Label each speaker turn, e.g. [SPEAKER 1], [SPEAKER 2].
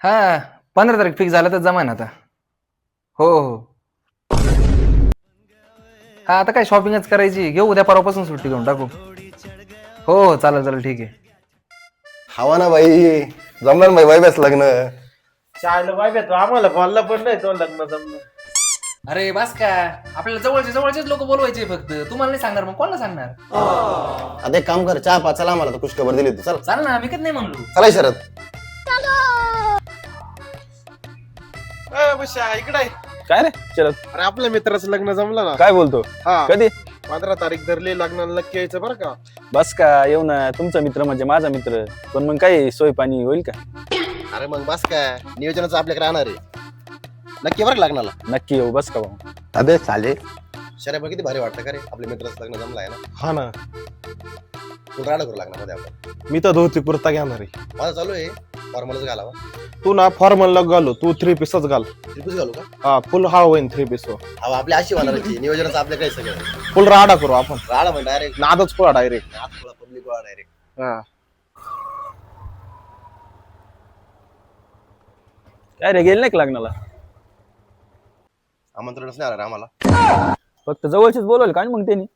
[SPEAKER 1] हा 15 तारीख फिक्स झालं तर जमा ना आता. हो हो. हा आता काय शॉपिंगच करायची, घेऊ उद्या परवापासून सुट्टी घेऊन टाकू. हो हो चालेल चालेल ठीक आहे.
[SPEAKER 2] हवा ना भाई, जमणार भाई वायब्याच लग्न.
[SPEAKER 3] चायला बाय तू आम्हाला बोलला पण नाही तो लग्न जमलं.
[SPEAKER 1] अरे बस का, आपल्याला जवळचेच लोक बोलवायचे फक्त, तुम्हाला नाही सांगणार मग कोणाला सांगणार.
[SPEAKER 2] आता एक काम कर, चहा पा, चला आम्हाला कुछ खबर दिली तू. चल
[SPEAKER 1] चाल ना, मी कधी नाही म्हणलो.
[SPEAKER 2] चला शरद.
[SPEAKER 3] इकडे आहे.
[SPEAKER 4] काय रे चलत,
[SPEAKER 3] अरे आपल्या मित्राचं लग्न जमलं ना.
[SPEAKER 4] काय बोलतो?
[SPEAKER 3] हा
[SPEAKER 4] कधी?
[SPEAKER 3] 15 तारीख धरली लग्नाला, नक्की यायचं बरं का.
[SPEAKER 4] बस का, येऊ ना. तुमचा मित्र म्हणजे माझा मित्र, पण मग काय सोय पाणी होईल का?
[SPEAKER 2] अरे मग बस काय, नियोजनाचं आपल्याकडे राहणार आहे. नक्की बरं लग्नाला.
[SPEAKER 4] नक्की येऊ, बस का भाऊ.
[SPEAKER 2] अबे चालेल. शर्या किती भारी वाटतं का रे, आपल्या मित्राचं लग्न जमलं आहे ना.
[SPEAKER 3] हा ना,
[SPEAKER 2] तू राडा करू लग्नामध्ये आपण.
[SPEAKER 3] मी तर धोती कुर्ता घेणार आहे.
[SPEAKER 2] माझं चालू आहे फॉर्मलच घालावा.
[SPEAKER 3] तू ना फॉर्मल घालू, तू 3 पीसच घाल.
[SPEAKER 2] त्रिपुस घालू का?
[SPEAKER 3] हा फुल हा होईन 3 पीस.
[SPEAKER 2] अहो आपली अशी होणार आहे, नियोजनाचं आपल्याकडे सगळं.
[SPEAKER 3] फुल राडा करू आपण.
[SPEAKER 2] राडा म्हणजे डायरेक्ट
[SPEAKER 3] नादच पळा डायरेक्ट.
[SPEAKER 2] पब्लिक गोळा डायरेक्ट.
[SPEAKER 3] हा
[SPEAKER 4] काय रे, गेले नाही का लग्नाला?
[SPEAKER 2] आमंत्रणच नाही आलं रे आम्हाला.
[SPEAKER 4] फक्त जवळचेच बोलवलं का मग त्यांनी?